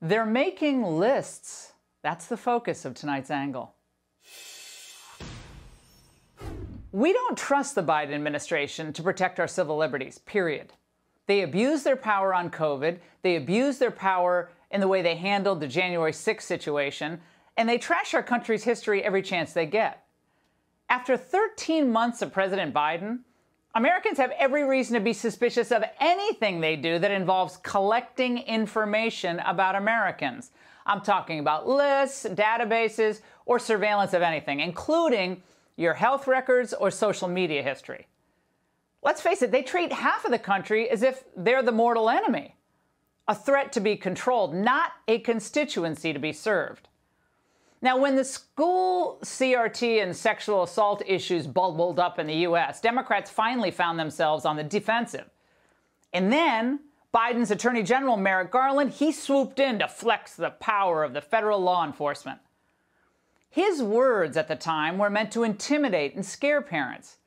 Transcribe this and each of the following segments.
They're making lists. That's the focus of tonight's angle. We don't trust the Biden administration to protect our civil liberties, period. They abuse their power on COVID. They abuse their power in the way they handled the January 6th situation. And they trash our country's history every chance they get. After 13 months of President Biden, Americans have every reason to be suspicious of anything they do that involves collecting information about Americans. I'm talking about lists, databases, or surveillance of anything, including your health records or social media history. Let's face it, they treat half of the country as if they're the mortal enemy, a threat to be controlled, not a constituency to be served. Now, when the school CRT and sexual assault issues bubbled up in the U.S., Democrats finally found themselves on the defensive. And then Biden's Attorney General Merrick Garland, he swooped in to flex the power of the federal law enforcement. His words at the time were meant to intimidate and scare parents.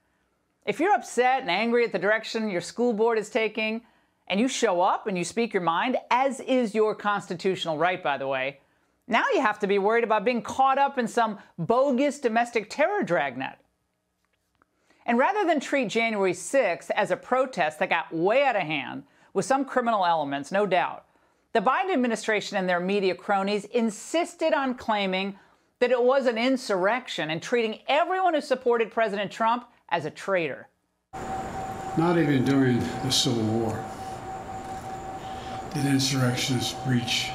If you're upset and angry at the direction your school board is taking, and you show up and you speak your mind, as is your constitutional right, by the way, now you have to be worried about being caught up in some bogus domestic terror dragnet. And rather than treat January 6th as a protest that got way out of hand, with some criminal elements, no doubt, the Biden administration and their media cronies insisted on claiming that it was an insurrection and treating everyone who supported President Trump as a traitor. Not even during the Civil War did insurrectionists breach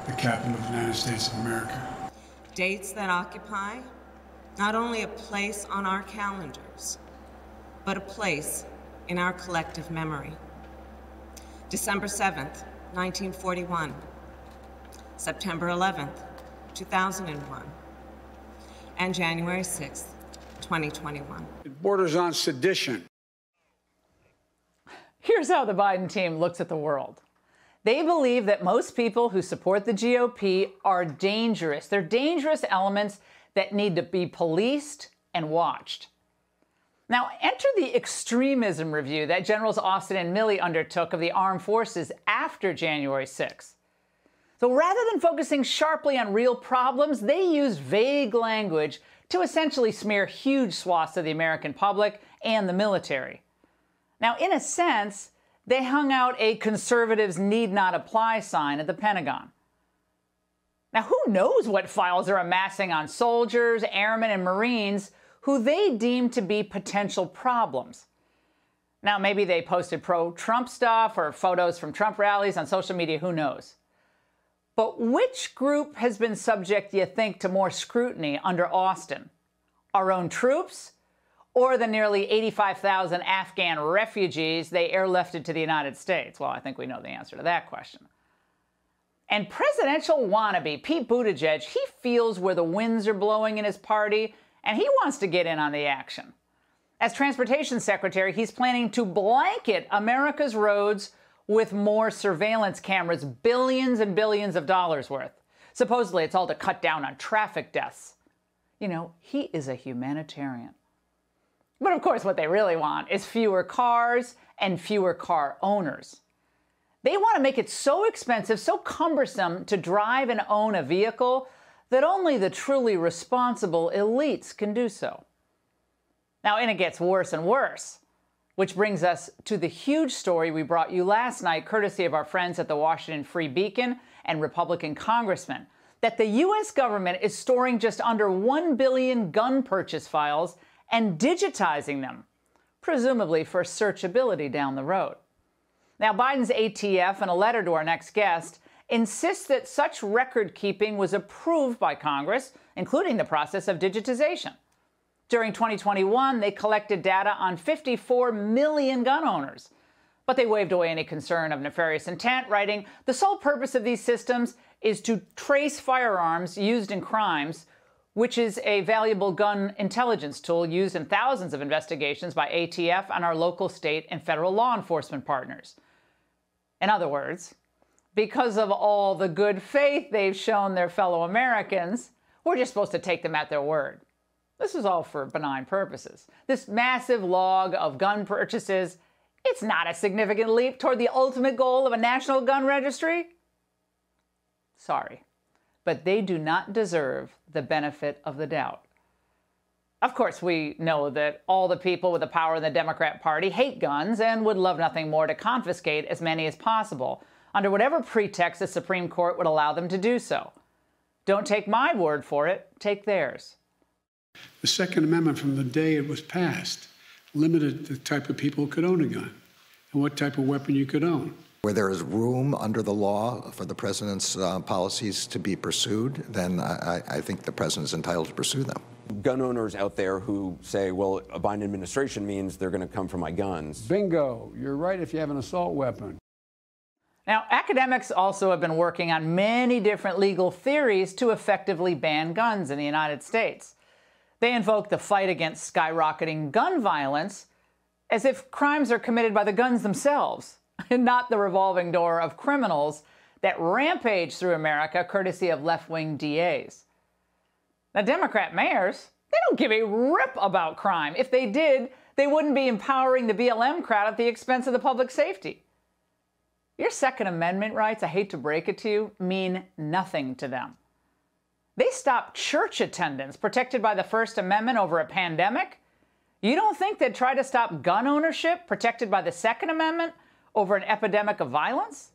the capital of the United States of America. Dates that occupy not only a place on our calendars, but a place in our collective memory. December 7th, 1941. September 11th, 2001. And January 6th, 2021. It borders on sedition. Here's how the Biden team looks at the world. They believe that most people who support the GOP are dangerous. They're dangerous elements that need to be policed and watched. Now, enter the extremism review that Generals Austin and Milley undertook of the armed forces after January 6th. So rather than focusing sharply on real problems, they used vague language to essentially smear huge swaths of the American public and the military. Now, in a sense, they hung out a conservatives need not apply sign at the Pentagon. Now, who knows what files they're amassing on soldiers, airmen, and Marines who they deem to be potential problems. Now, maybe they posted pro-Trump stuff or photos from Trump rallies on social media, who knows? But which group has been subject, you think, to more scrutiny under Austin? Our own troops? Or the nearly 85,000 Afghan refugees they airlifted to the United States? Well, I think we know the answer to that question. And presidential wannabe Pete Buttigieg, he feels where the winds are blowing in his party, and he wants to get in on the action. As Transportation Secretary, he's planning to blanket America's roads with more surveillance cameras, billions and billions of dollars worth. Supposedly, it's all to cut down on traffic deaths. You know, he is a humanitarian. But of course, what they really want is fewer cars and fewer car owners. They want to make it so expensive, so cumbersome to drive and own a vehicle that only the truly responsible elites can do so. Now, and it gets worse and worse, which brings us to the huge story we brought you last night, courtesy of our friends at the Washington Free Beacon and Republican congressmen, that the U.S. government is storing just under 1 billion gun purchase files and digitizing them, presumably for searchability down the road. Now, Biden's ATF, in a letter to our next guest, insists that such record keeping was approved by Congress, including the process of digitization. During 2021, they collected data on 54 million gun owners. But they waved away any concern of nefarious intent, writing, "The sole purpose of these systems is to trace firearms used in crimes, which is a valuable gun intelligence tool used in thousands of investigations by ATF and our local, state, and federal law enforcement partners." In other words, because of all the good faith they've shown their fellow Americans, we're just supposed to take them at their word. This is all for benign purposes. This massive log of gun purchases, it's not a significant leap toward the ultimate goal of a national gun registry. Sorry. But they do not deserve the benefit of the doubt. Of course, we know that all the people with the power in the Democrat Party hate guns and would love nothing more to confiscate as many as possible, under whatever pretext the Supreme Court would allow them to do so. Don't take my word for it, take theirs. The Second Amendment, from the day it was passed, limited the type of people who could own a gun and what type of weapon you could own. Where there is room under the law for the president's policies to be pursued, then I think the president is entitled to pursue them. Gun owners out there who say, well, a Biden administration means they're going to come for my guns. Bingo. You're right if you have an assault weapon. Now, academics also have been working on many different legal theories to effectively ban guns in the United States. They invoke the fight against skyrocketing gun violence as if crimes are committed by the guns themselves, and not the revolving door of criminals that rampage through America courtesy of left-wing DAs. Now, Democrat mayors, they don't give a rip about crime. If they did, they wouldn't be empowering the BLM crowd at the expense of the public safety. Your Second Amendment rights, I hate to break it to you, mean nothing to them. They stopped church attendance protected by the First Amendment over a pandemic. You don't think they'd try to stop gun ownership protected by the Second Amendment over an epidemic of violence?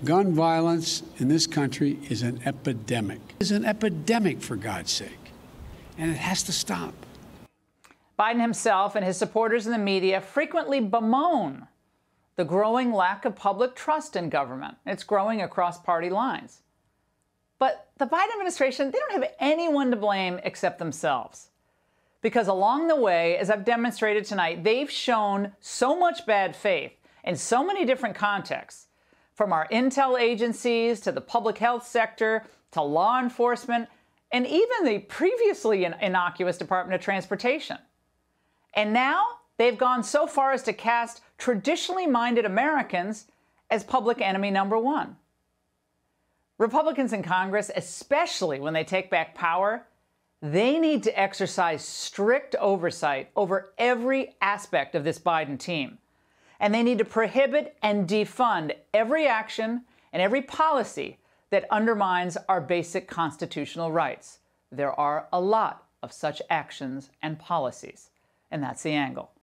Gun violence in this country is an epidemic. It's an epidemic, for God's sake, and it has to stop. Biden himself and his supporters in the media frequently bemoan the growing lack of public trust in government. It's growing across party lines. But the Biden administration, they don't have anyone to blame except themselves. Because along the way, as I've demonstrated tonight, they've shown so much bad faith in so many different contexts, from our intel agencies to the public health sector to law enforcement, and even the previously innocuous Department of Transportation. And now they've gone so far as to cast traditionally minded Americans as public enemy number one. Republicans in Congress, especially when they take back power, they need to exercise strict oversight over every aspect of this Biden team. And they need to prohibit and defund every action and every policy that undermines our basic constitutional rights. There are a lot of such actions and policies. And that's the angle.